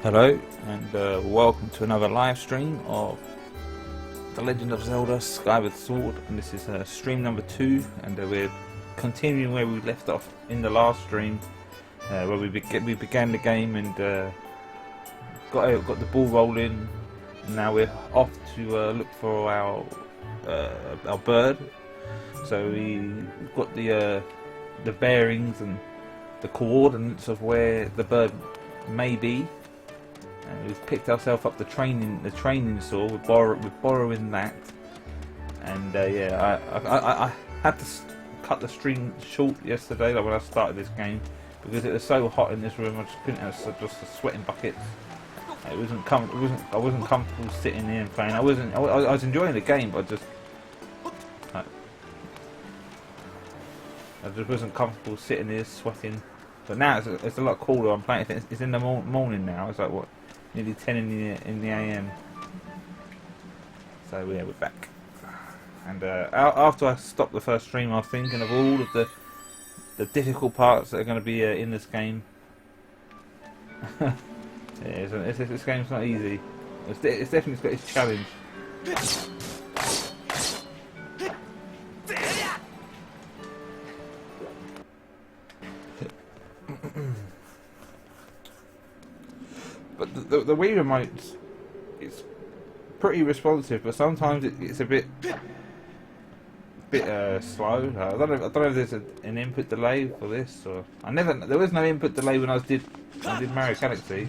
Hello and welcome to another live stream of The Legend of Zelda Skyward Sword, and this is stream number 2, and we're continuing where we left off in the last stream, where we began the game and got the ball rolling, and now we're off to look for our bird. So we've got the bearings and the coordinates of where the bird may be. We've picked ourselves up the training saw. We're borrowing that, and I had to cut the stream short yesterday, like when I started this game, because it was so hot in this room. I just couldn't have just a sweating bucket. I wasn't comfortable sitting here and playing. I was enjoying the game, but I just wasn't comfortable sitting here sweating. But now it's a lot cooler. I'm playing. It's in the morning now. It's like what? Nearly 10 in the AM. So yeah, we're back. And after I stopped the first stream, I was thinking of all of the difficult parts that are going to be in this game. Yeah, this game's not easy. It's definitely got its challenge. But the Wii remote, it's pretty responsive, but sometimes it's a bit slow. I don't know if there's an input delay for this, or there was no input delay when I did Mario Galaxy.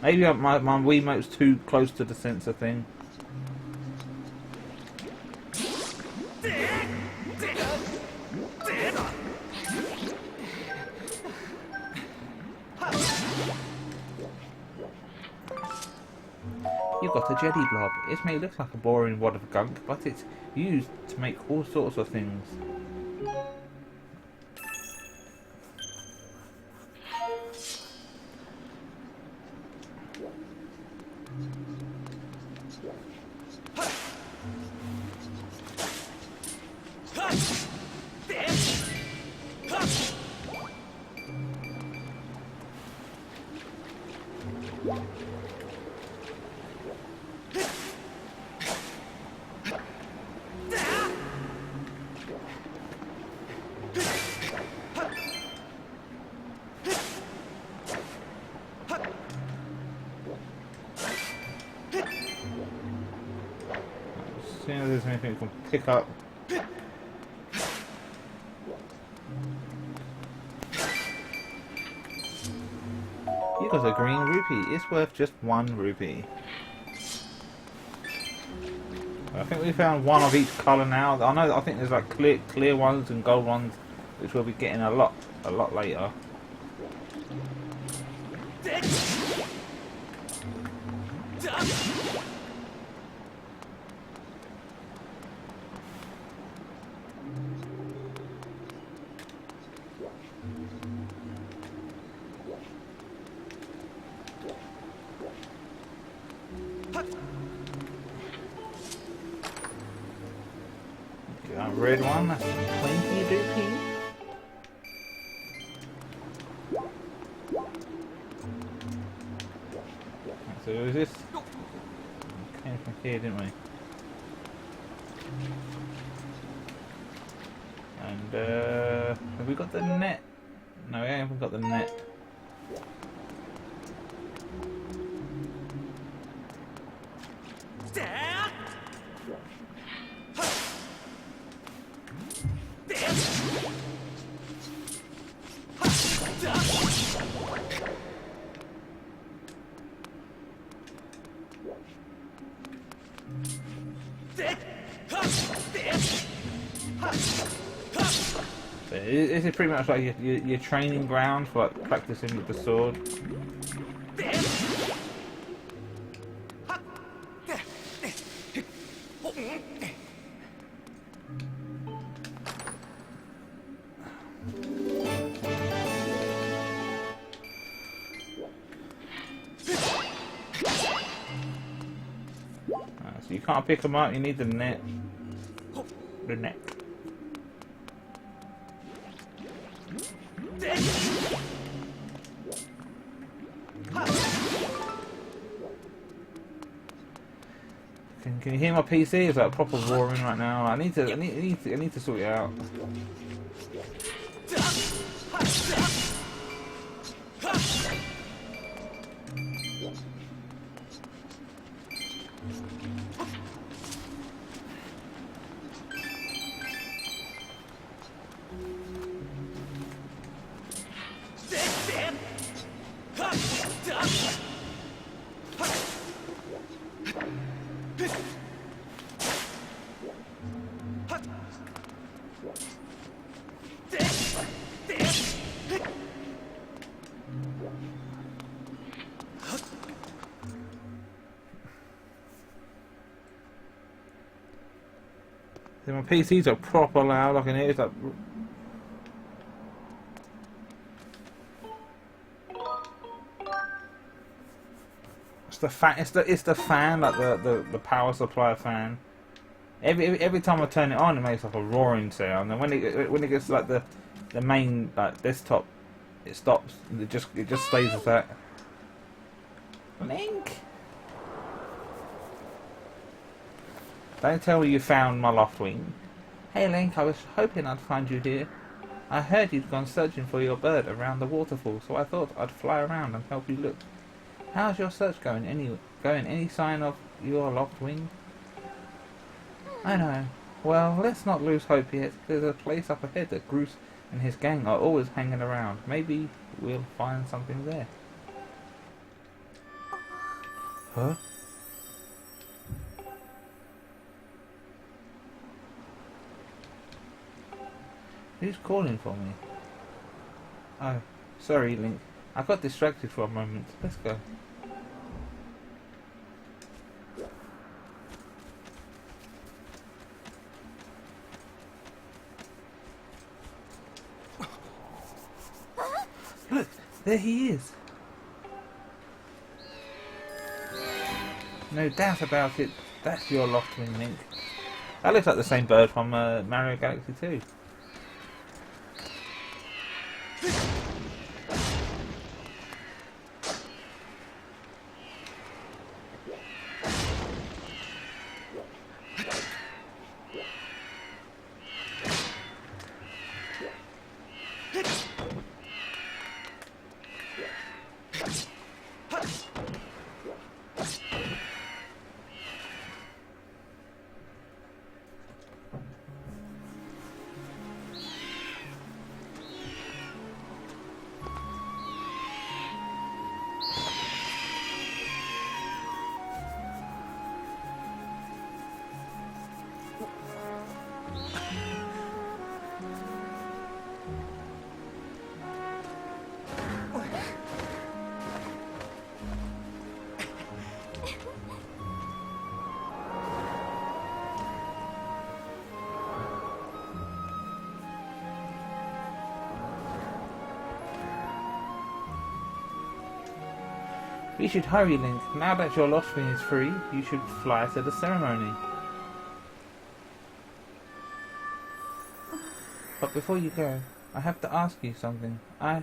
Maybe my Wiimote's too close to the sensor thing. You've got a jelly blob. It may look like a boring wad of gunk, but it's used to make all sorts of things. See if there's anything we can pick up. You got a green rupee. It's worth just 1 rupee. I think we found one of each colour now. I think there's like clear ones and gold ones, which we'll be getting a lot later. Red one, that's 20 rupee. So who is this? Came from here, didn't we? And have we got the net? No, we haven't got the net. This is pretty much like your training ground for like practicing with the sword. You can't pick them up, you need the net. The net. Can you hear my PC? It's like proper roaring right now. I need to sort it out. My PC's are proper loud. I can hear it like. It's the fan. It's the fan, like the power supply fan. Every time I turn it on, it makes like a roaring sound. And when it gets like the main like desktop, it stops. And it just stays as that. Link. Don't tell me you found my loft wing. Hey Link, I was hoping I'd find you here. I heard you'd gone searching for your bird around the waterfall, so I thought I'd fly around and help you look. How's your search going? Any sign of your loft wing? I know. Well, let's not lose hope yet. There's a place up ahead that Groose and his gang are always hanging around. Maybe we'll find something there. Huh? Who's calling for me? Oh, sorry, Link. I got distracted for a moment. Let's go. Look, there he is. No doubt about it. That's your loft wing, Link. That looks like the same bird from Mario Galaxy 2. We should hurry, Link. Now that your loft wing is free, you should fly to the ceremony. But before you go, I have to ask you something. I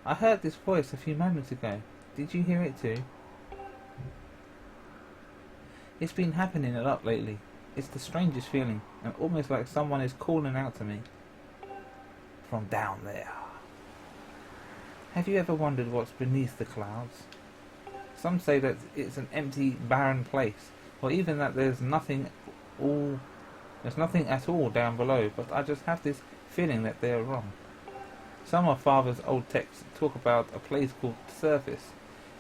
heard this voice a few moments ago. Did you hear it too? It's been happening a lot lately. It's the strangest feeling, and almost like someone is calling out to me. From down there. Have you ever wondered what's beneath the clouds? Some say that it's an empty, barren place, or even that there's nothing at all down below, but I just have this feeling that they're wrong. Some of Father's old texts talk about a place called Surface.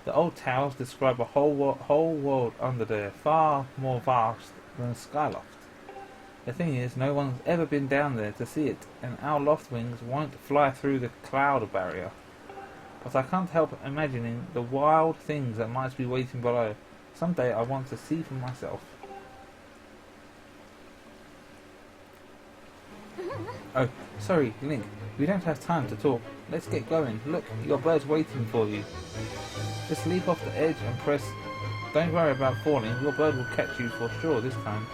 The old towers describe a whole world under there, far more vast than Skyloft. The thing is, no one's ever been down there to see it, and our loft wings won't fly through the cloud barrier. But I can't help imagining the wild things that might be waiting below. Someday I want to see for myself. Oh, sorry, Link. We don't have time to talk. Let's get going. Look, your bird's waiting for you. Just leap off the edge and press Don't worry about falling. Your bird will catch you for sure this time.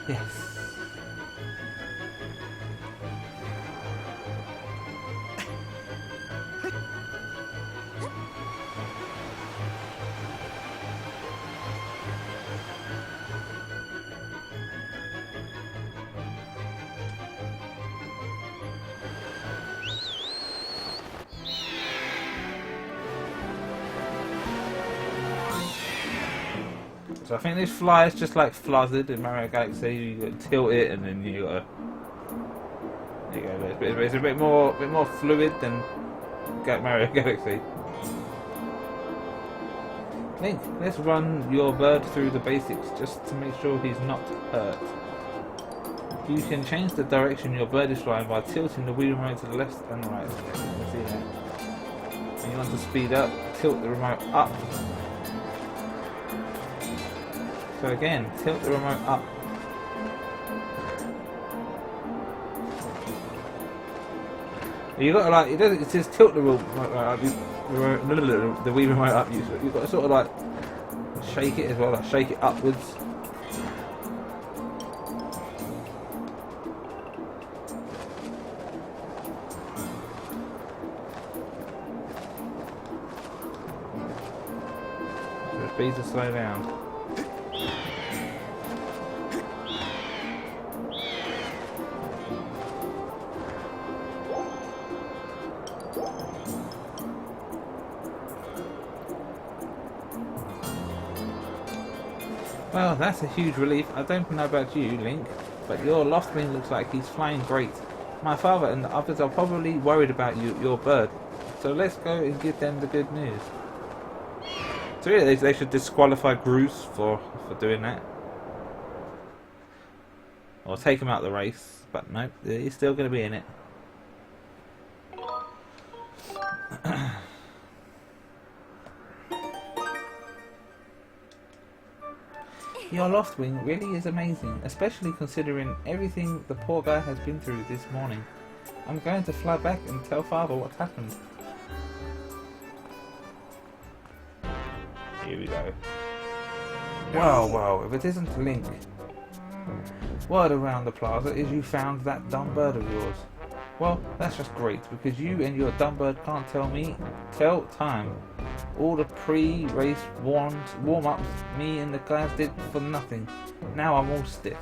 Yes. So I think this fly is just like flooded in Mario Galaxy. You got to tilt it, and then you got to. There you go. It's a bit more fluid than Mario Galaxy. Link, let's run your bird through the basics just to make sure he's not hurt. You can change the direction your bird is flying by tilting the Wii remote to the left and right. See that? When you want to speed up, tilt the remote up. So again, tilt the remote up. You got to like it says tilt the remote up. The Wii remote up. You've got to sort of like shake it as well, like shake it upwards. So the speed to slow down. Well, that's a huge relief. I don't know about you, Link, but your loft wing looks like he's flying great. My father and the others are probably worried about your bird. So let's go and give them the good news. So yeah, they should disqualify Bruce for doing that. Or take him out of the race. But no, he's still going to be in it. Your loft wing really is amazing, especially considering everything the poor guy has been through this morning. I'm going to fly back and tell Father what happened. Here we go. Whoa, if it isn't Link. Word around the plaza is you found that dumb bird of yours. Well, that's just great, because you and your dumb bird can't tell time. All the pre-race warm-ups me and the guys did for nothing. Now I'm all stiff.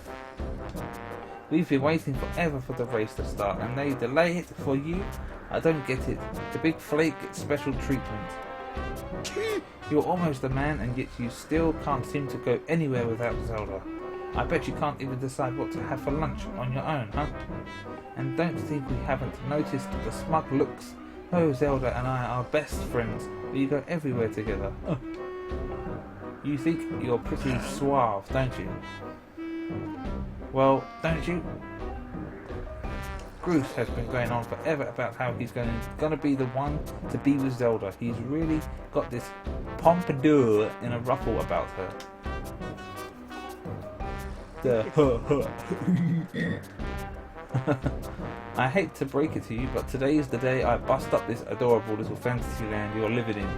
We've been waiting forever for the race to start, and they delay it for you? I don't get it. The big flake gets special treatment. You're almost a man, and yet you still can't seem to go anywhere without Zelda. I bet you can't even decide what to have for lunch on your own, huh? And don't think we haven't noticed the smug looks. Oh, Zelda and I are best friends. We go everywhere together. Oh. You think you're pretty suave, don't you? Well, don't you? Bruce has been going on forever about how he's gonna be the one to be with Zelda. He's really got this pompadour in a ruffle about her. I hate to break it to you, but today is the day I bust up this adorable little fantasy land you're living in.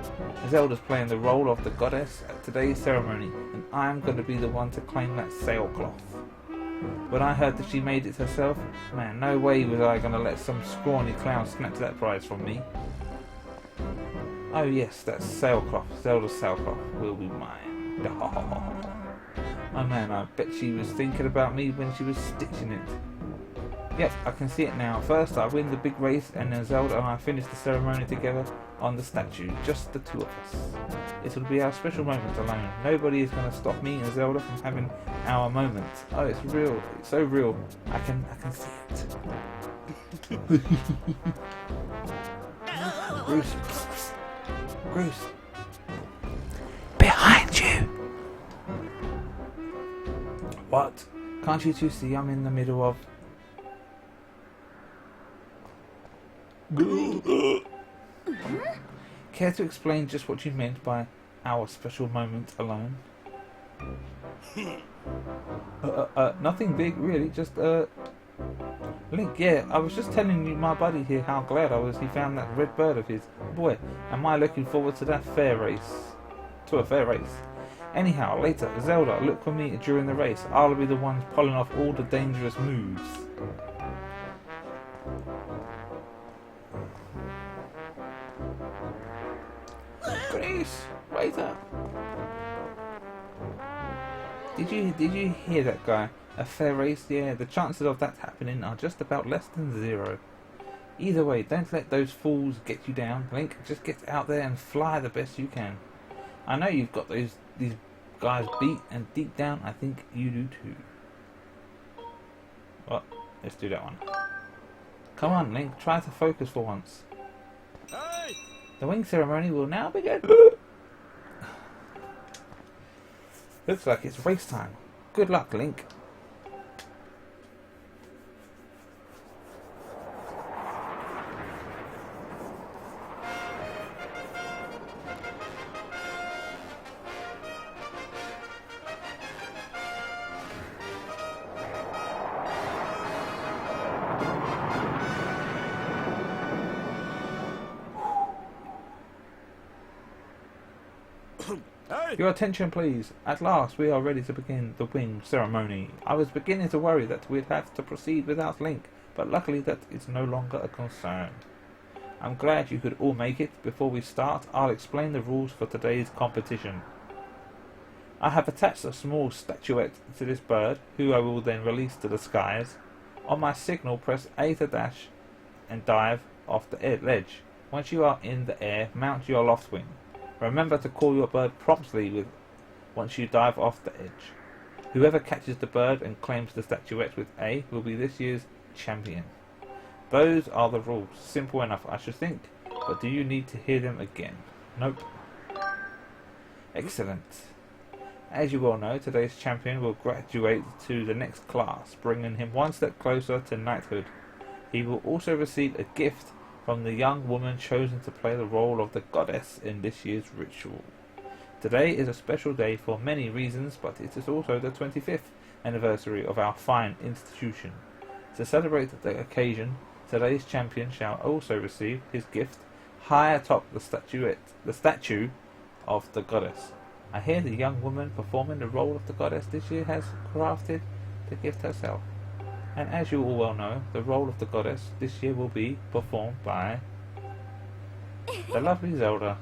Zelda's playing the role of the goddess at today's ceremony, and I'm going to be the one to claim that sailcloth. When I heard that she made it herself, man, no way was I going to let some scrawny clown snatch that prize from me. Oh yes, that sailcloth, Zelda's sailcloth, will be mine. Oh man, I bet she was thinking about me when she was stitching it. Yep, I can see it now. First I win the big race, and then Zelda and I finish the ceremony together on the statue, just the two of us. It'll be our special moment alone. Nobody is going to stop me and Zelda from having our moment. Oh, it's real. It's so real. I can see it. Bruce. Bruce. Behind you! What? Can't you two see I'm in the middle of... Care to explain just what you meant by our special moment alone? Nothing big, really. Just Link, yeah, I was just telling you, my buddy here, how glad I was he found that red bird of his. Boy, am I looking forward to that fair race. To a fair race. Anyhow, later, Zelda, look for me during the race. I'll be the one pulling off all the dangerous moves. Grace, waiter. Did you hear that guy? A fair race, yeah, the chances of that happening are just about less than 0. Either way, don't let those fools get you down, Link. Just get out there and fly the best you can. I know you've got these guys beat, and deep down I think you do too. Well, let's do that one. Come on, Link, try to focus for once. Hey! The wing ceremony will now begin. Looks like it's race time. Good luck, Link. Hey! Your attention, please. At last, we are ready to begin the wing ceremony. I was beginning to worry that we'd have to proceed without Link, but luckily that is no longer a concern. I'm glad you could all make it. Before we start, I'll explain the rules for today's competition. I have attached a small statuette to this bird, who I will then release to the skies. On my signal, press A to dash and dive off the ledge. Once you are in the air, mount your loft wing. Remember to call your bird promptly once you dive off the edge. Whoever catches the bird and claims the statuette with A will be this year's champion. Those are the rules. Simple enough, I should think. But do you need to hear them again? Nope. Excellent. As you well know, today's champion will graduate to the next class, bringing him one step closer to knighthood. He will also receive a gift from the young woman chosen to play the role of the goddess in this year's ritual. Today is a special day for many reasons, but it is also the 25th anniversary of our fine institution. To celebrate the occasion, today's champion shall also receive his gift high atop the statue of the goddess. I hear the young woman performing the role of the goddess this year has crafted the gift herself. And as you all well know, the role of the goddess this year will be performed by the lovely Zelda.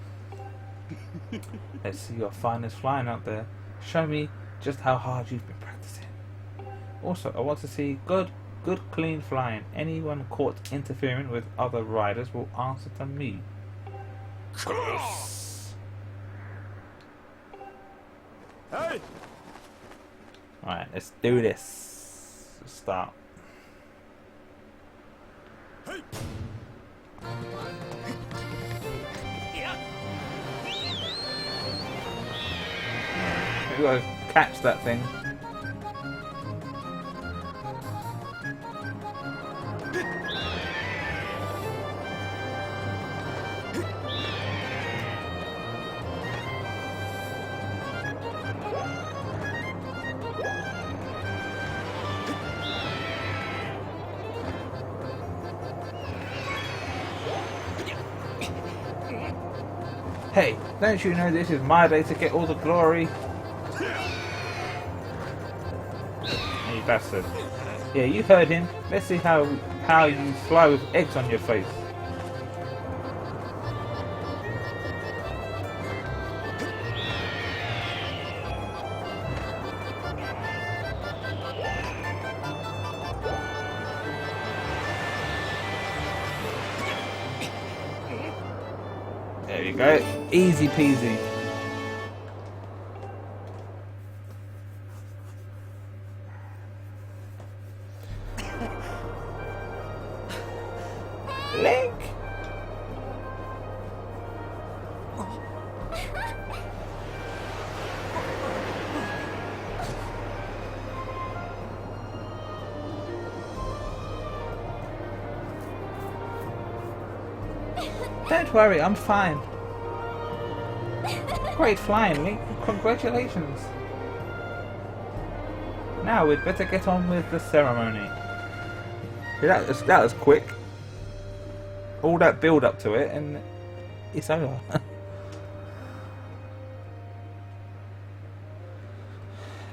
Let's see your finest flying out there. Show me just how hard you've been practicing. Also, I want to see good clean flying. Anyone caught interfering with other riders will answer to me. Hey! Alright, let's do this. Let's start. Hey! We gotta catch that thing. Hey, don't you know this is my day to get all the glory? You bastard. Yeah, you heard him. Let's see how you fly with eggs on your face. There you go. Easy peasy. Link! Don't worry, I'm fine. Great flying, Link. Congratulations. Now we'd better get on with the ceremony. That was quick. All that build up to it, and it's over.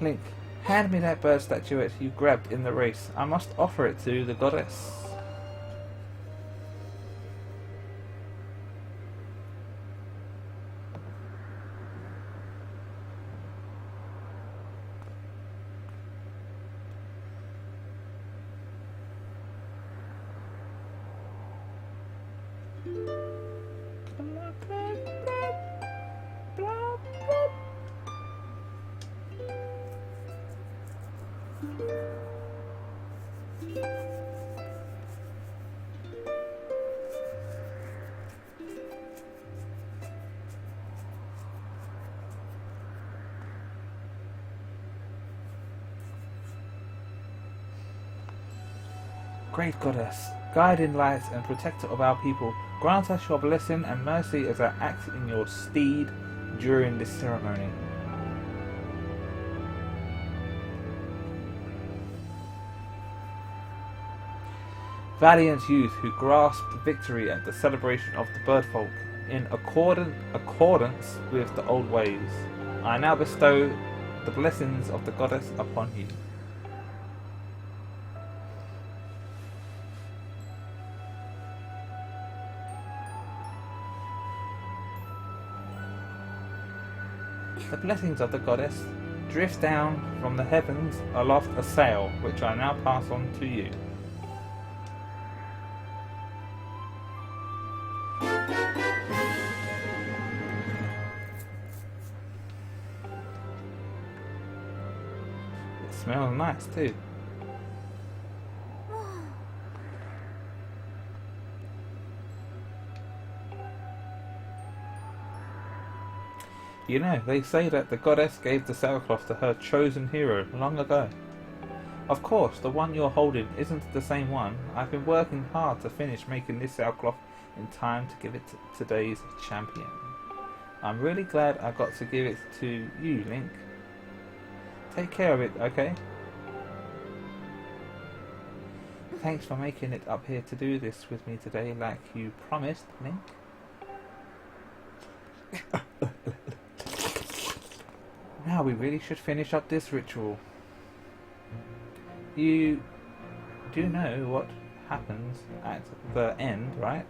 Link, hand me that bird statuette you grabbed in the race. I must offer it to the goddess. Great goddess, guiding light and protector of our people, grant us your blessing and mercy as I act in your stead during this ceremony. Valiant youth who grasped victory at the celebration of the birdfolk in accordance with the old ways, I now bestow the blessings of the goddess upon you. The blessings of the goddess drift down from the heavens aloft a sail, which I now pass on to you. It smells nice too. You know, they say that the goddess gave the sailcloth to her chosen hero long ago. Of course, the one you're holding isn't the same one. I've been working hard to finish making this sailcloth in time to give it to today's champion. I'm really glad I got to give it to you, Link. Take care of it, okay? Thanks for making it up here to do this with me today like you promised, Link. Now we really should finish up this ritual. You do know what happens at the end, right?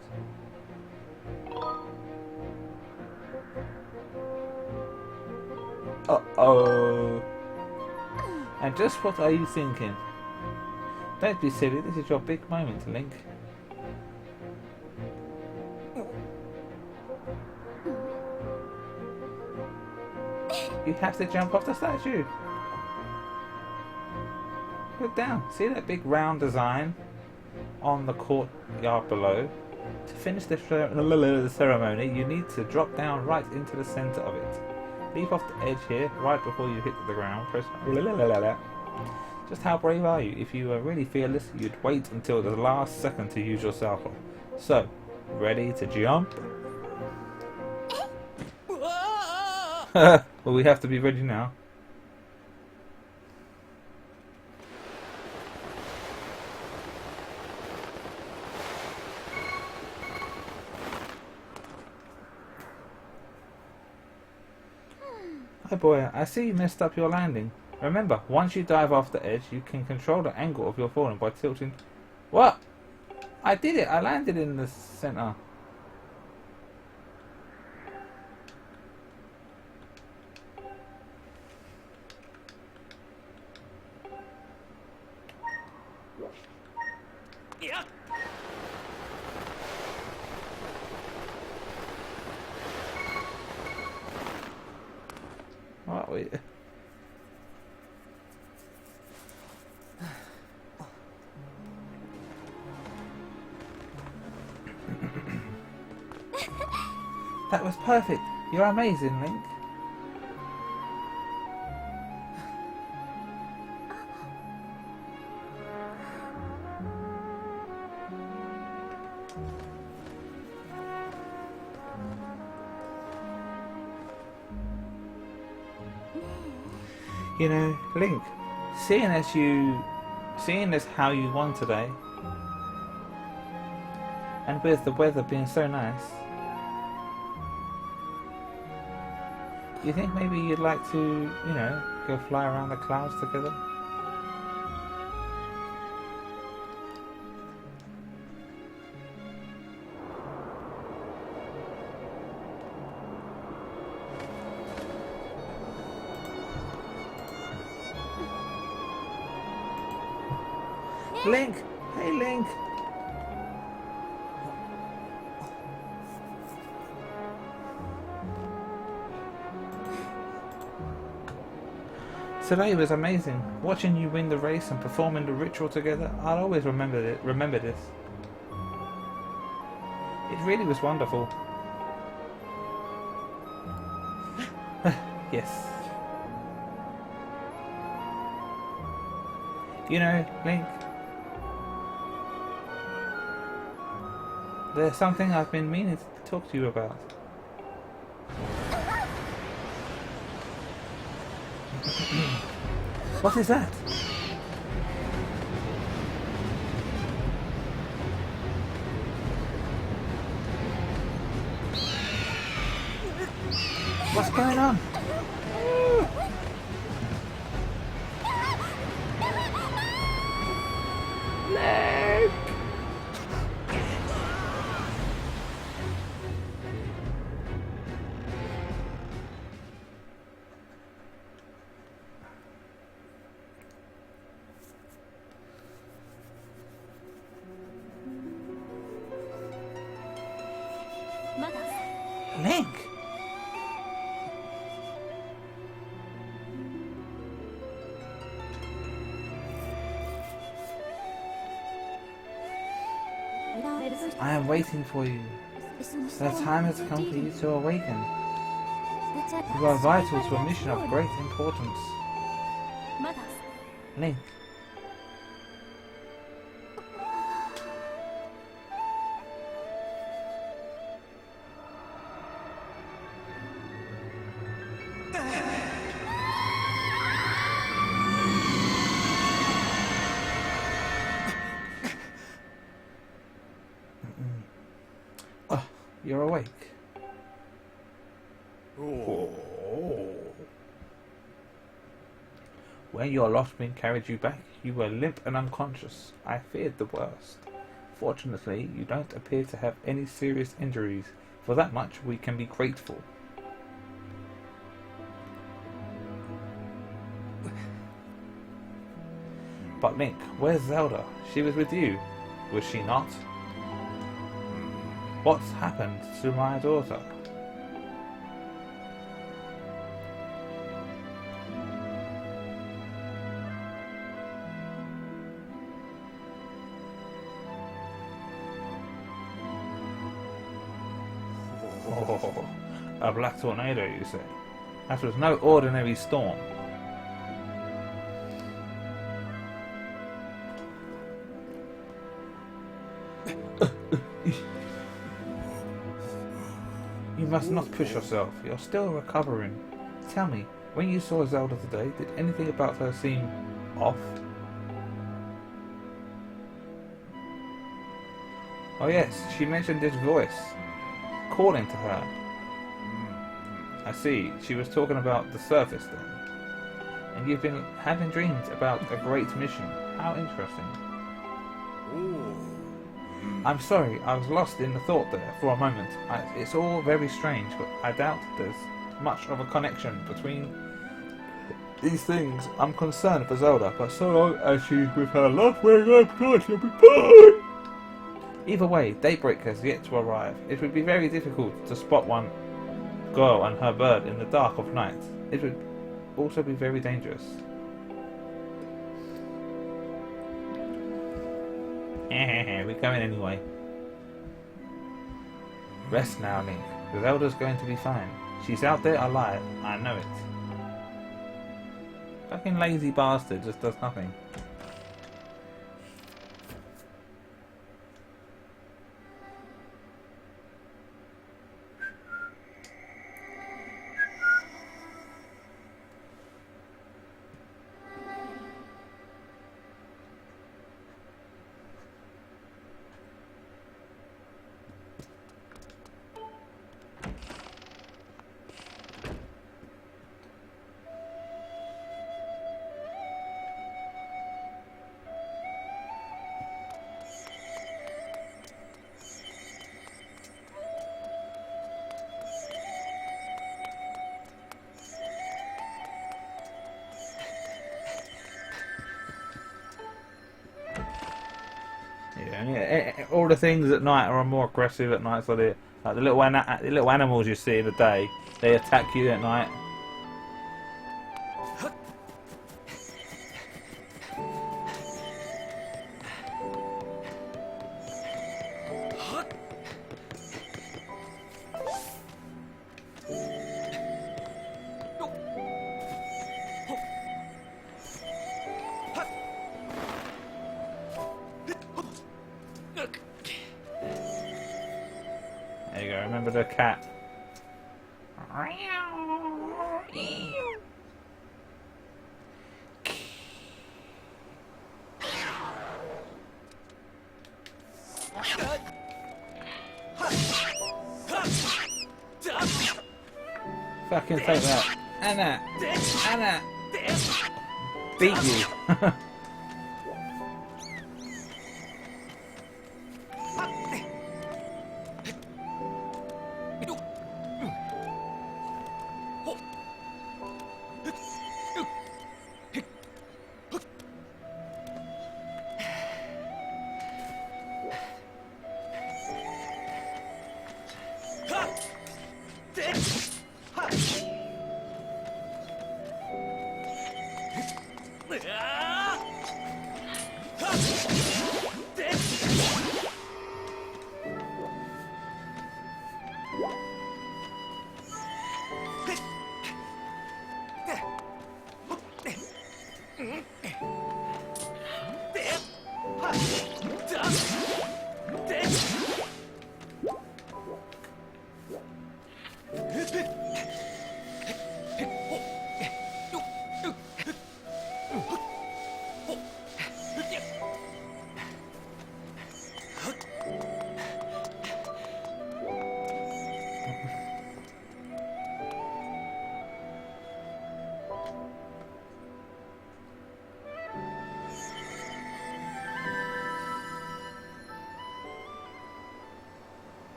Uh-oh. And just what are you thinking? Don't be silly, this is your big moment, Link. You have to jump off the statue. Look down. See that big round design on the courtyard below? To finish the ceremony, you need to drop down right into the center of it. Leap off the edge here, right before you hit the ground. Press. Just how brave are you? If you were really fearless, you'd wait until the last second to use your sailcloth. So, ready to jump? Well, we have to be ready now. Hi boy, I see you messed up your landing. Remember, once you dive off the edge, you can control the angle of your falling by tilting. What? I did it! I landed in the center. Yeah. What? Wait. That was perfect. You're amazing, Link. You know, Link, seeing as how you won today, And with the weather being so nice, do you think maybe you'd like to, you know, go fly around the clouds together? Link! Hey, Link! Today was amazing. Watching you win the race and performing the ritual together, I'll always remember this. It really was wonderful. Yes. You know, Link, there's something I've been meaning to talk to you about. What is that? What's going on? Leg! Link! I am waiting for you. The time has come for you to awaken. You are vital to a mission of great importance. Link. You're awake. Oh. When your lost wind carried you back, you were limp and unconscious. I feared the worst. Fortunately, you don't appear to have any serious injuries. For that much, we can be grateful. But Link, where's Zelda? She was with you. Was she not? What's happened to my daughter? Oh, a black tornado, you say? That was no ordinary storm. You must not push yourself. You're still recovering. Tell me, when you saw Zelda today, did anything about her seem off? Oh yes, she mentioned this voice calling to her. I see, she was talking about the surface then. And you've been having dreams about a great mission. How interesting. I'm sorry, I was lost in the thought there for a moment. It's all very strange, but I doubt there's much of a connection between these things. I'm concerned for Zelda, but so long as she's with her loved one, I'm sure she'll be fine. Either way, daybreak has yet to arrive. It would be very difficult to spot one girl and her bird in the dark of night. It would also be very dangerous. We're going anyway. Rest now, Link. Zelda's going to be fine. She's out there alive. I know it. Fucking lazy bastard just does nothing. All the things at night are more aggressive at night. So the little animals you see in the day, they attack you at night. There you go, remember the cat. Fucking take that. Anna! Anna! Beat you!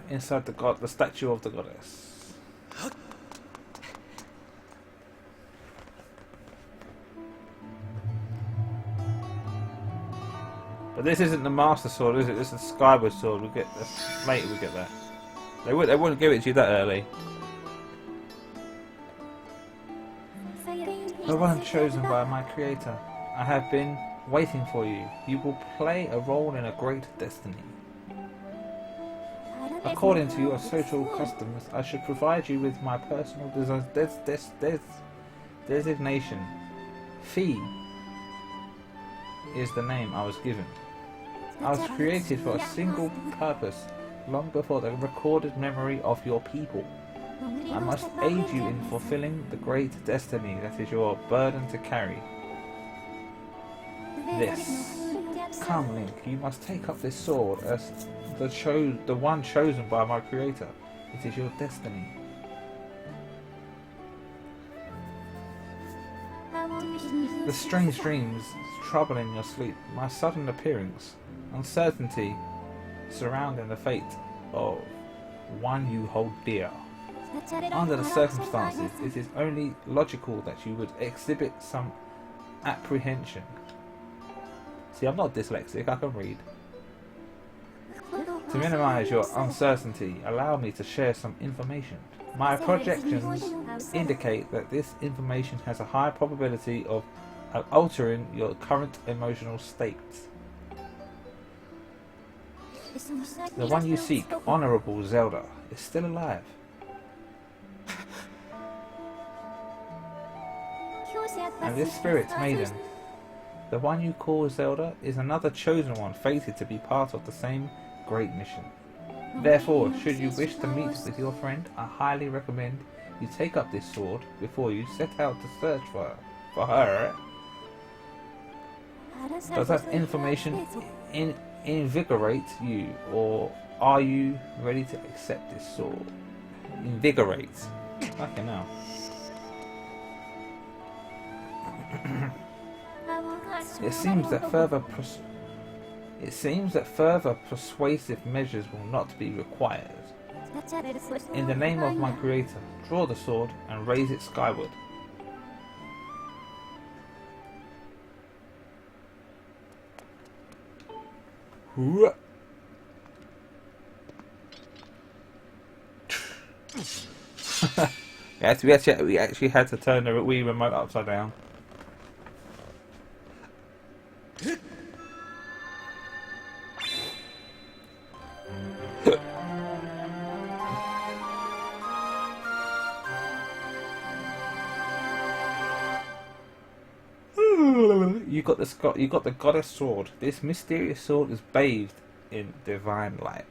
Inside the statue of the goddess. But this isn't the Master Sword, is it? This is the Skyward Sword. We get later. We get that. They wouldn't give it to you that early. The one chosen by my creator. I have been waiting for you. You will play a role in a great destiny. According to your social customs, I should provide you with my personal designation. Fee is the name I was given. I was created for a single purpose, long before the recorded memory of your people. I must aid you in fulfilling the great destiny that is your burden to carry. This. Come, Link, you must take up this sword as the one chosen by my creator. It is your destiny. The strange dreams troubling your sleep, my sudden appearance, uncertainty surrounding the fate of one you hold dear. Under the circumstances, it is only logical that you would exhibit some apprehension. See, I'm not dyslexic, I can read. To minimize your uncertainty, allow me to share some information. My projections indicate that this information has a high probability of altering your current emotional state. The one you seek, Honorable Zelda, is still alive. And this spirit maiden, the one you call Zelda, is another chosen one fated to be part of the same great mission. Therefore, should you wish to meet with your friend, I highly recommend you take up this sword before you set out to search for her. Does that information invigorate you, or are you ready to accept this sword? Invigorate. Fucking hell. It seems that further persuasive measures will not be required. In the name of my creator, draw the sword and raise it skyward. Yes, we actually had to turn the Wii remote upside down. You got the goddess sword. This mysterious sword is bathed in divine light.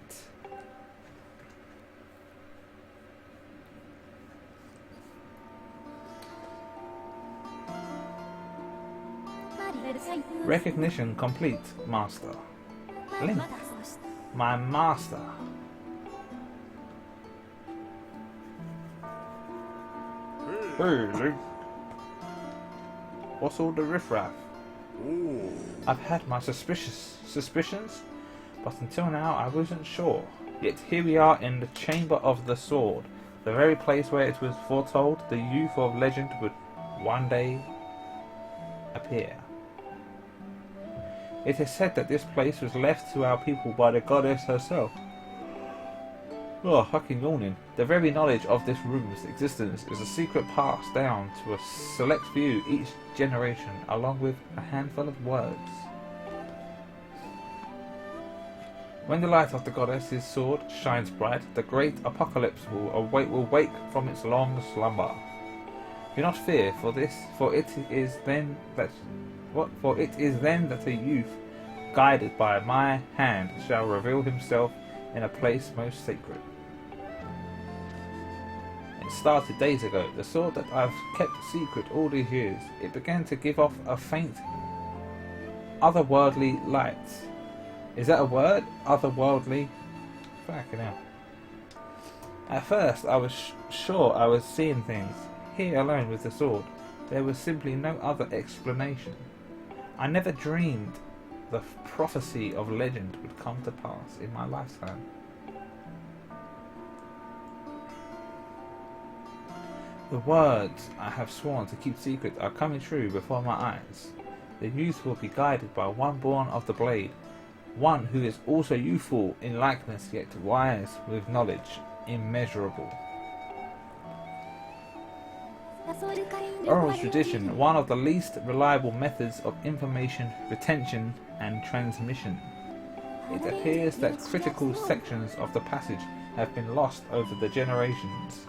Recognition complete, Master. Link, my master. Hey, Link. What's all the riffraff? I've had my suspicions, but until now I wasn't sure. Yet here we are in the Chamber of the Sword, the very place where it was foretold the youth of legend would one day appear. It is said that this place was left to our people by the goddess herself. Oh, fucking yawning. The very knowledge of this room's existence is a secret passed down to a select few each generation, along with a handful of words. When the light of the goddess's sword shines bright, the great apocalypse will wake from its long slumber. Do not fear, for it is then that a youth, guided by my hand, shall reveal himself in a place most sacred. It started days ago, the sword that I've kept secret all these years. It began to give off a faint, otherworldly light. Is that a word? Otherworldly? Fucking hell. At first, I was sure I was seeing things. Here alone with the sword, there was simply no other explanation. I never dreamed the prophecy of legend would come to pass in my lifetime. The words I have sworn to keep secret are coming true before my eyes. The youth will be guided by one born of the blade, one who is also youthful in likeness yet wise with knowledge immeasurable. Oral tradition, one of the least reliable methods of information retention and transmission. It appears that critical sections of the passage have been lost over the generations.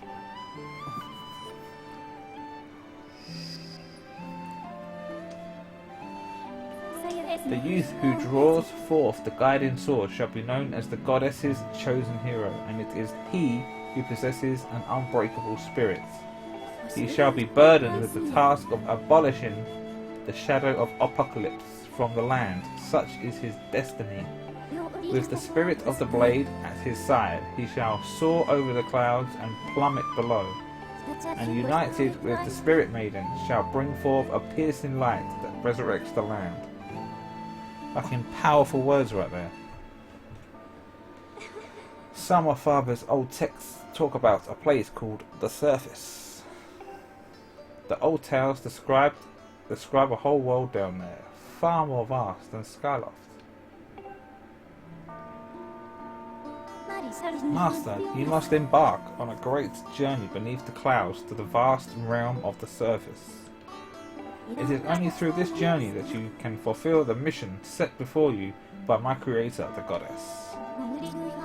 The youth who draws forth the guiding sword shall be known as the goddess's chosen hero, and it is he who possesses an unbreakable spirit. He shall be burdened with the task of abolishing the shadow of apocalypse from the land. Such is his destiny. With the spirit of the blade at his side, he shall soar over the clouds and plummet below, and united with the spirit maiden shall bring forth a piercing light that resurrects the land. Fucking powerful words right there. Some of Father's old texts talk about a place called the Surface. The old tales describe a whole world down there, far more vast than Skyloft. Master, you must embark on a great journey beneath the clouds to the vast realm of the Surface. It is only through this journey that you can fulfill the mission set before you by my creator, the goddess.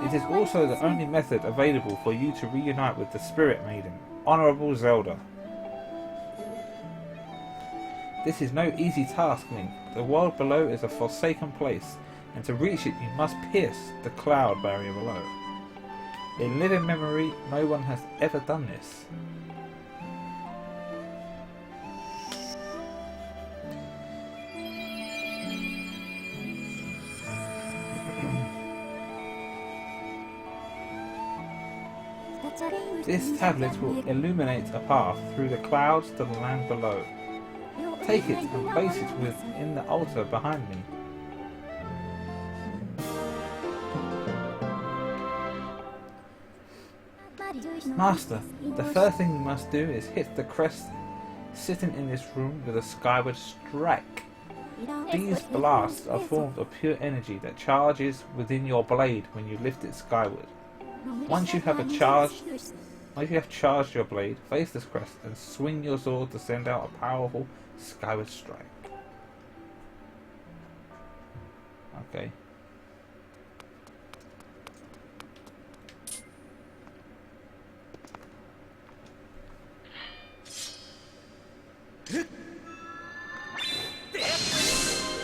It is also the only method available for you to reunite with the Spirit Maiden, Honorable Zelda. This is no easy task, Link. The world below is a forsaken place, and to reach it you must pierce the cloud barrier below. In living memory, no one has ever done this. This tablet will illuminate a path through the clouds to the land below. Take it and place it within the altar behind me. Master, the first thing you must do is hit the crest sitting in this room with a skyward strike. These blasts are formed of pure energy that charges within your blade when you lift it skyward. Once you have charged your blade, face this crest and swing your sword to send out a powerful skyward strike. Okay.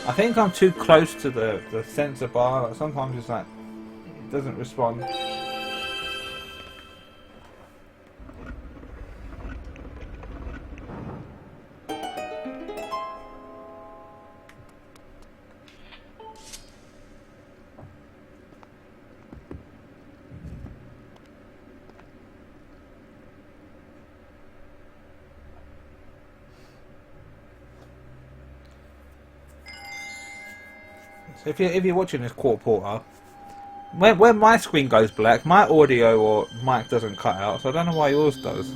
I think I'm too close to the sensor bar. Sometimes it's like it doesn't respond. So if you're watching this quarter porter, when my screen goes black, my audio or mic doesn't cut out, so I don't know why yours does.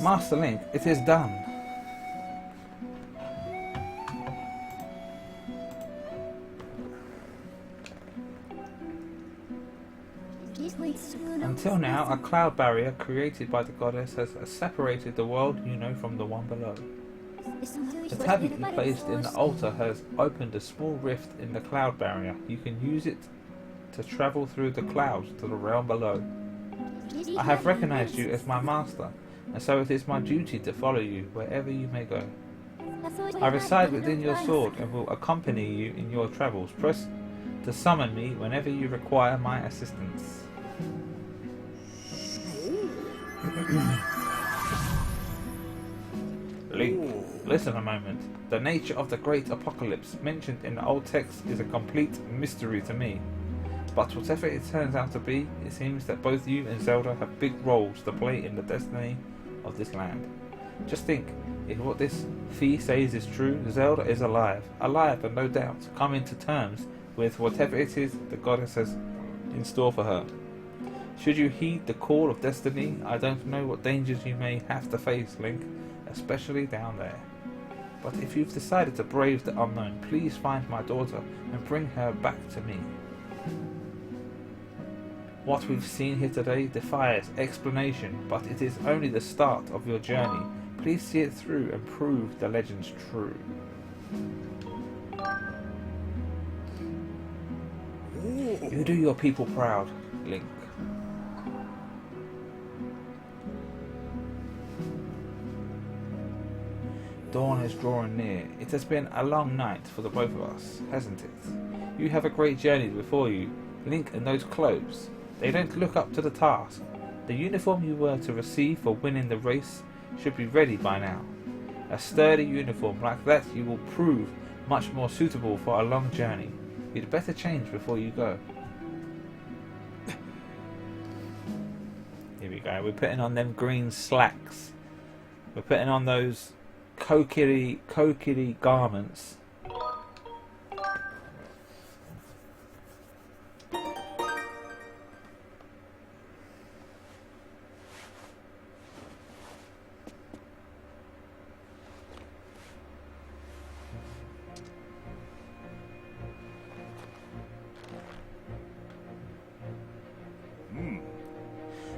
Master Link, it is done. Until now, a cloud barrier created by the goddess has separated the world you know from the one below. The tablet you placed in the altar has opened a small rift in the cloud barrier. You can use it to travel through the clouds to the realm below. I have recognized you as my master, and so it is my duty to follow you wherever you may go. I reside within your sword and will accompany you in your travels. Press to summon me whenever you require my assistance. Link, listen a moment. The nature of the great apocalypse mentioned in the old text is a complete mystery to me. But whatever it turns out to be, it seems that both you and Zelda have big roles to play in the destiny of this land. Just think, if what this fee says is true, Zelda is alive and no doubt coming to terms with whatever it is the goddess has in store for her. Should you heed the call of destiny, I don't know what dangers you may have to face, Link, especially down there. But if you've decided to brave the unknown, please find my daughter and bring her back to me. What we've seen here today defies explanation, but it is only the start of your journey. Please see it through and prove the legends true. You do your people proud, Link. Dawn is drawing near. It has been a long night for the both of us, hasn't it? You have a great journey before you. Link and those clothes, they don't look up to the task. The uniform you were to receive for winning the race should be ready by now. A sturdy uniform like that you will prove much more suitable for a long journey. You'd better change before you go. Here we go. We're putting on them green slacks. We're putting on those kokiri garments.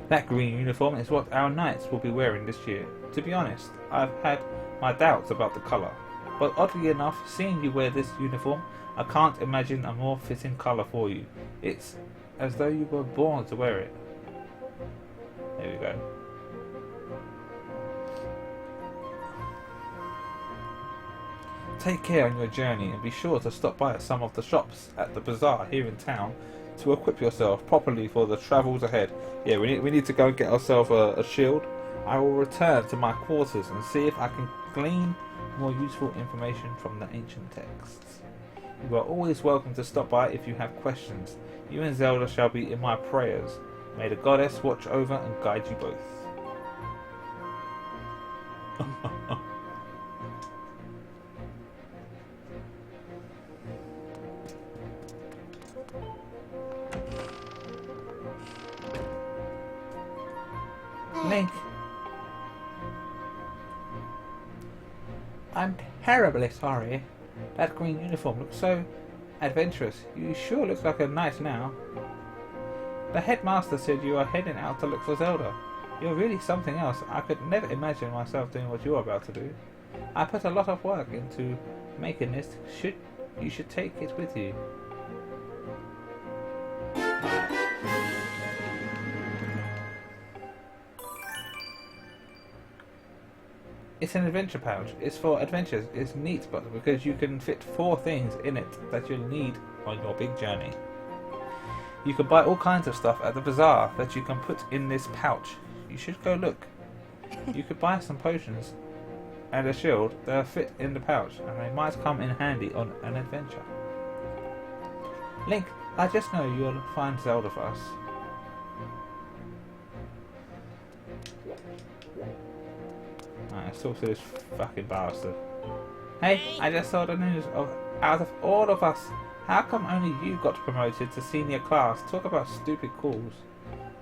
That green uniform is what our knights will be wearing this year. To be honest, I've had my doubts about the colour, but oddly enough, seeing you wear this uniform, I can't imagine a more fitting colour for you. It's as though you were born to wear it. There we go. Take care on your journey and be sure to stop by at some of the shops at the bazaar here in town to equip yourself properly for the travels ahead. Yeah, we need to go and get ourselves a shield. I will return to my quarters and see if I can glean more useful information from the ancient texts. You are always welcome to stop by if you have questions. You and Zelda shall be in my prayers. May the goddess watch over and guide you both. Link. I'm terribly sorry. That green uniform looks so adventurous. You sure look like a knight now. The headmaster said you are heading out to look for Zelda. You're really something else. I could never imagine myself doing what you're about to do. I put a lot of work into making this. You should take it with you. It's an adventure pouch. It's for adventures. It's neat, but because you can fit 4 things in it that you'll need on your big journey. You can buy all kinds of stuff at the bazaar that you can put in this pouch. You should go look. You could buy some potions and a shield that fit in the pouch, and they might come in handy on an adventure. Link, I just know you'll find Zelda for us. Let's talk to this fucking bastard. Hey, I just saw the news of out of all of us, how come only you got promoted to senior class? Talk about stupid calls.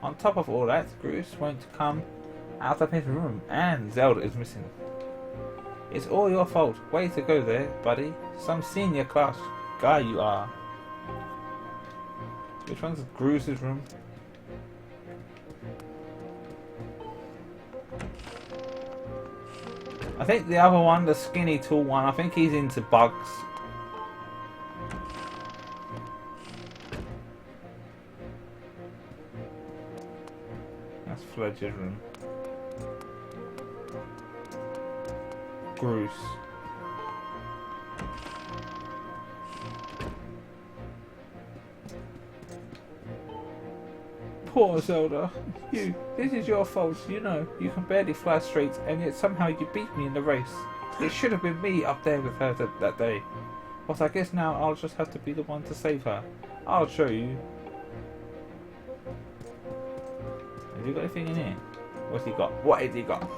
On top of all that, Bruce won't come out of his room and Zelda is missing. It's all your fault. Way to go there, buddy. Some senior class guy you are. Which one's Bruce's room? I think the other one, the skinny tall one, I think he's into bugs. That's Fledger's room. Bruce. Poor Zelda. This is your fault, you know. You can barely fly straight, and yet somehow you beat me in the race. It should have been me up there with her that day. But I guess now I'll just have to be the one to save her. I'll show you. Have you got anything in here? What's he got? What has he got?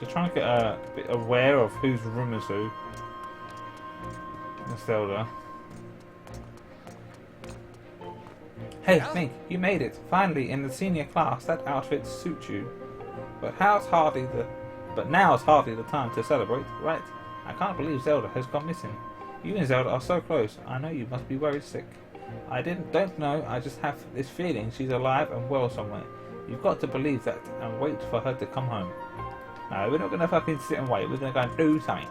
Just trying to get a bit aware of whose room is who. It's Zelda. Hey, Link, you made it. Finally, in the senior class, that outfit suits you. But now's hardly the time to celebrate, right? I can't believe Zelda has gone missing. You and Zelda are so close. I know you must be worried sick. I don't know. I just have this feeling she's alive and well somewhere. You've got to believe that and wait for her to come home. No, we're not going to fucking sit and wait. We're going to go and do something.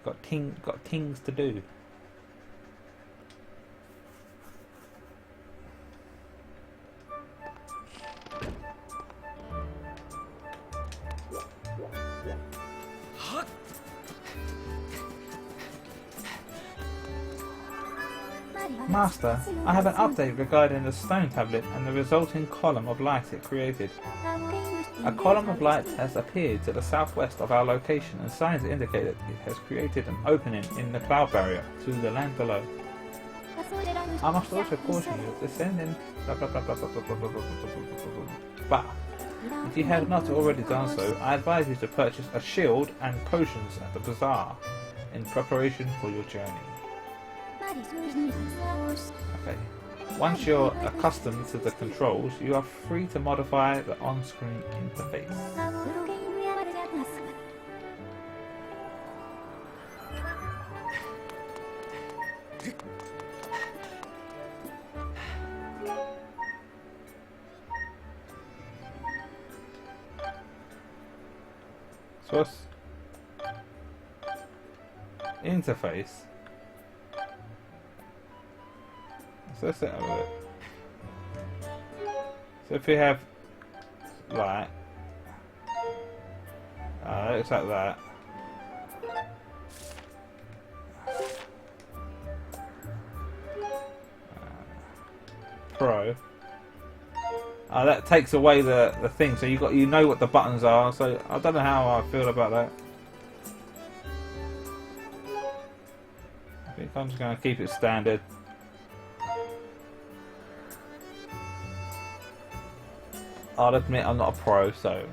Got things to do. Master, I have an update regarding the stone tablet and the resulting column of light it created. A column of light has appeared to the southwest of our location, and signs indicate that it has created an opening in the cloud barrier to the land below. I must also caution you, descending but if you have not already done so, I advise you to purchase a shield and potions at the bazaar in preparation for your journey. Okay. Once you're accustomed to the controls, you are free to modify the on-screen interface. Source interface. So let's set up with it. So if we have like looks like that. Pro. That takes away the thing, so you know what the buttons are. So I don't know how I feel about that. I think I'm just going to keep it standard. I'll admit I'm not a pro, so.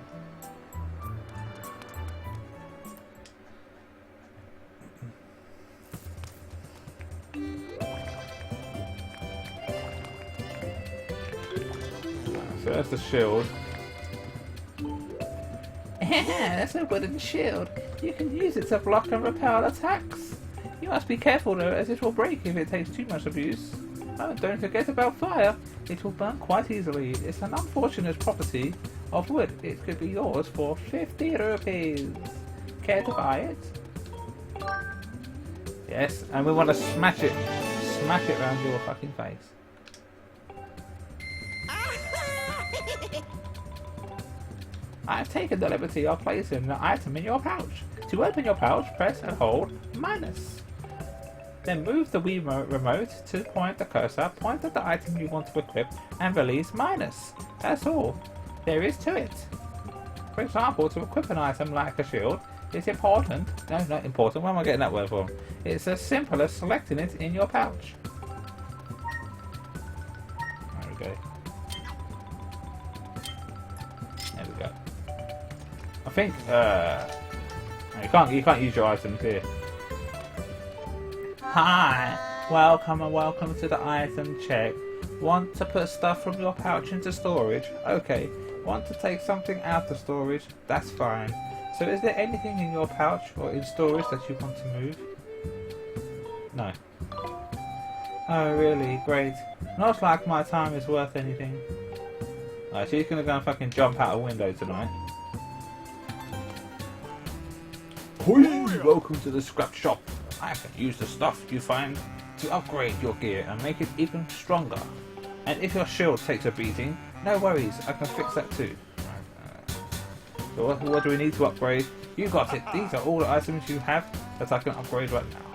So that's the shield. That's a wooden shield. You can use it to block and repel attacks. You must be careful though, as it will break if it takes too much abuse. Oh, don't forget about fire. It will burn quite easily. It's an unfortunate property of wood. It could be yours for 50 rupees. Care to buy it? Yes, and we want to smash it around your fucking face. I've taken the liberty of placing the item in your pouch. To open your pouch, press and hold minus. Then move the Wii remote to point the cursor, point at the item you want to equip, and release minus. That's all there is to it. For example, to equip an item like a shield, it's important. No, not important. Where am I getting that word from? It's as simple as selecting it in your pouch. There we go. There we go. I think you can't use your items here. Hi, welcome to the item check. Want to put stuff from your pouch into storage? Okay. Want to take something out of storage? That's fine. So is there anything in your pouch or in storage that you want to move? No. Oh really? Great. Not like my time is worth anything. Alright, she's gonna go and fucking jump out a window tonight. Hoi! Welcome to the scrap shop. I can use the stuff you find to upgrade your gear and make it even stronger. And if your shield takes a beating, no worries, I can fix that too. So what do we need to upgrade? You got it. These are all the items you have that I can upgrade right now.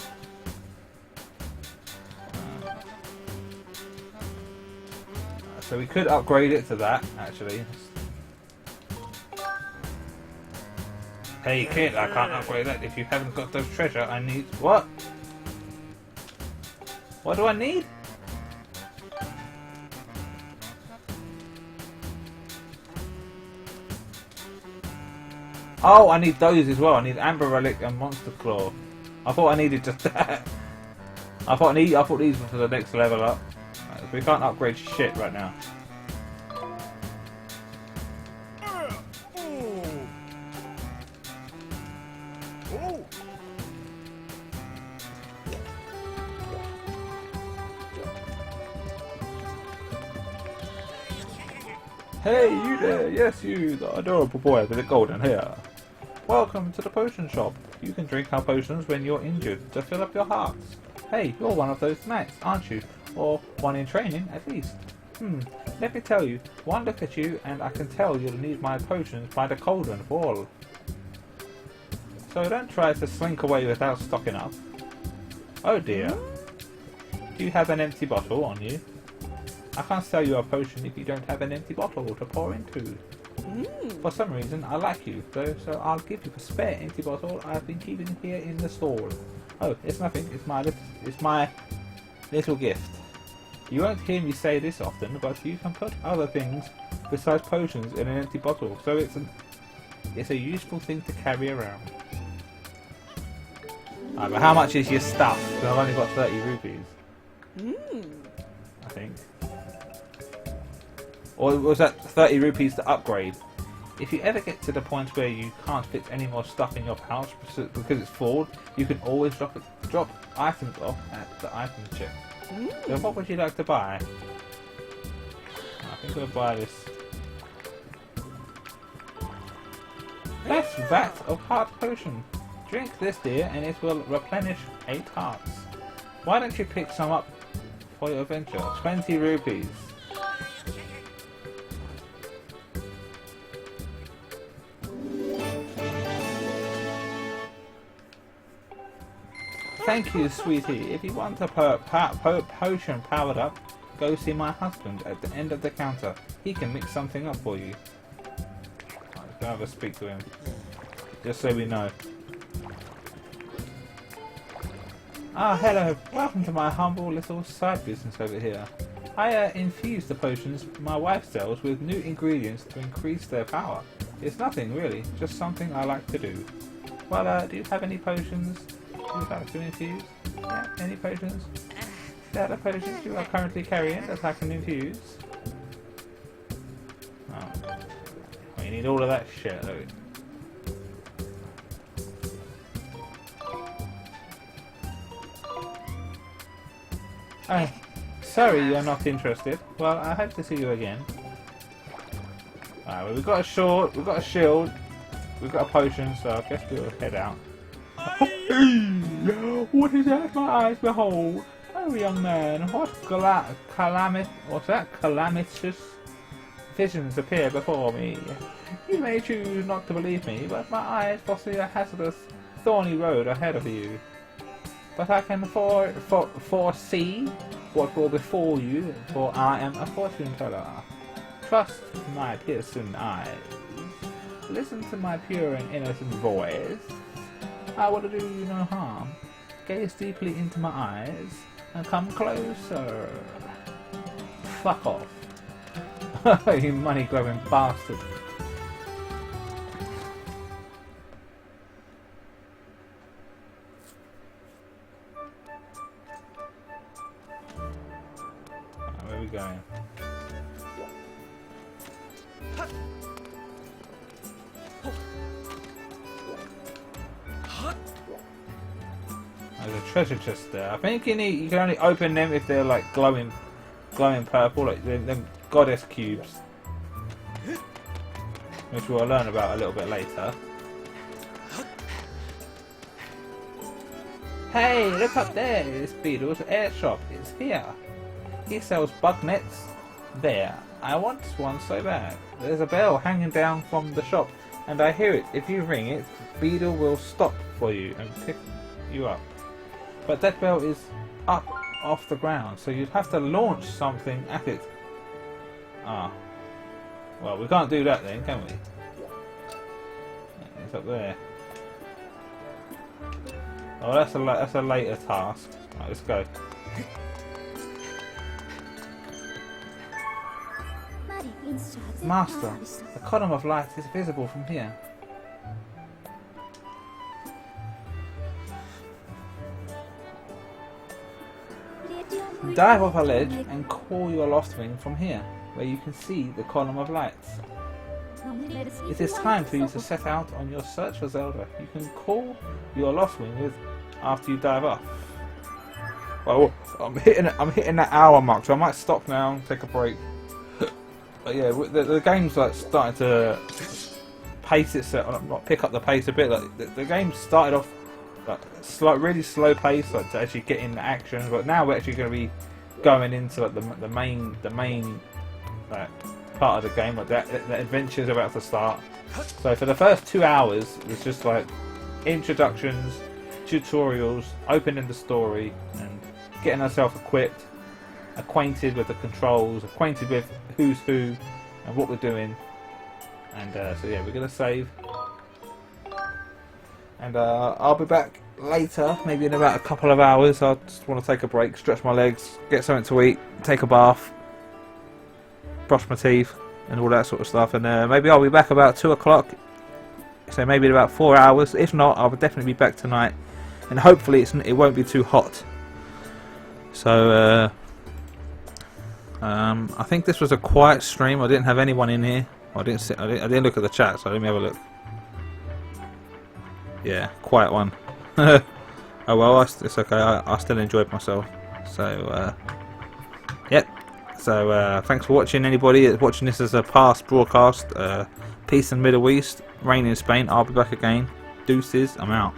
So we could upgrade it to that, actually. Hey kid, I can't upgrade that. If you haven't got those treasure, I need... What? What do I need? Oh, I need those as well. I need Amber Relic and Monster Claw. I thought I needed just that. I thought these were for the next level up. Right, we can't upgrade shit right now. Hey, you there! Yes, you, the adorable boy with the golden hair. Welcome to the potion shop. You can drink our potions when you're injured to fill up your hearts. Hey, you're one of those knights, aren't you? Or one in training, at least. Let me tell you, one look at you and I can tell you'll need my potions by the cauldron fall. So don't try to slink away without stocking up. Oh dear. Do you have an empty bottle on you? I can't sell you a potion if you don't have an empty bottle to pour into. For some reason, I like you, though, so I'll give you a spare empty bottle I've been keeping here in the stall. Oh, it's nothing. It's my little gift. You won't hear me say this often, but you can put other things besides potions in an empty bottle, so it's a useful thing to carry around. Right, but how much is your stuff? Because I've only got 30 rupees. I think. Or was that 30 rupees to upgrade? If you ever get to the point where you can't fit any more stuff in your pouch because it's full, you can always drop items off at the item check. So what would you like to buy? I think we'll buy this. That's vat of heart potion. Drink this, dear, and it will replenish 8 hearts. Why don't you pick some up for your adventure. 20 rupees. Thank you, sweetie. If you want a potion powered up, go see my husband at the end of the counter. He can mix something up for you. I'll have a speak to him, just so we know. Ah, hello. Welcome to my humble little side business over here. I infuse the potions my wife sells with new ingredients to increase their power. It's nothing really, just something I like to do. Well, do you have any potions you'd like to infuse? Yeah, any potions? There are potions you are currently carrying that I can infuse. Oh. Well, you need all of that shit, though. Oh, sorry you're not interested. Well, I hope to see you again. Alright, well, we've got a sword, we've got a shield, we've got a potion, so I guess we'll head out. What is that my eyes behold? Oh, young man, what calamitous visions appear before me? You may choose not to believe me, but my eyes foresee a hazardous, thorny road ahead of you. But I can foresee what will befall you, for I am a fortune teller. Trust my piercing eyes. Listen to my pure and innocent voice. I will do you no harm. Gaze deeply into my eyes and come closer. Fuck off. You money-grubbing bastard. Where are we going? There's a treasure chest there. I think you can only open them if they're like glowing purple, like them goddess cubes, which we'll learn about a little bit later. Hey, look up there! It's Beetle's air shop. It's here. He sells bug nets. There. I want one so bad. There's a bell hanging down from the shop, and I hear it. If you ring it, Beetle will stop for you and pick you up. But that bell is up off the ground, so you'd have to launch something at it. Ah. Well, we can't do that then, can we? It's up there. Oh, that's a later task. Right, let's go. Master, the column of light is visible from here. Dive off a ledge and call your lost wing from here, where you can see the column of lights. It is time for you to set out on your search for Zelda. You can call your lost wing after you dive off. Well, I'm hitting that hour mark, so I might stop now and take a break. But yeah, the game's like starting to pace itself, not pick up the pace a bit. Like the game started off like really slow pace, like to actually get into action. But now we're actually going to be going into like the main like, part of the game. Like the adventure's about to start. So for the first 2 hours, it's just like introductions, tutorials, opening the story, and getting ourselves equipped, acquainted with the controls, acquainted with who's who and what we're doing. And so yeah, we're gonna save, and I'll be back later, maybe in about a couple of hours. I just want to take a break, stretch my legs, get something to eat, take a bath, brush my teeth and all that sort of stuff, and maybe I'll be back about 2 o'clock, so maybe in about 4 hours. If not, I'll definitely be back tonight, and hopefully it won't be too hot. So I think this was a quiet stream. I didn't have anyone in here. I didn't look at the chat, so let me have a look. Yeah, quiet one. Oh well, it's okay. I still enjoyed myself. So yep. So thanks for watching, anybody that's watching this as a past broadcast. Peace in the Middle East, rain in Spain. I'll be back again. Deuces, I'm out.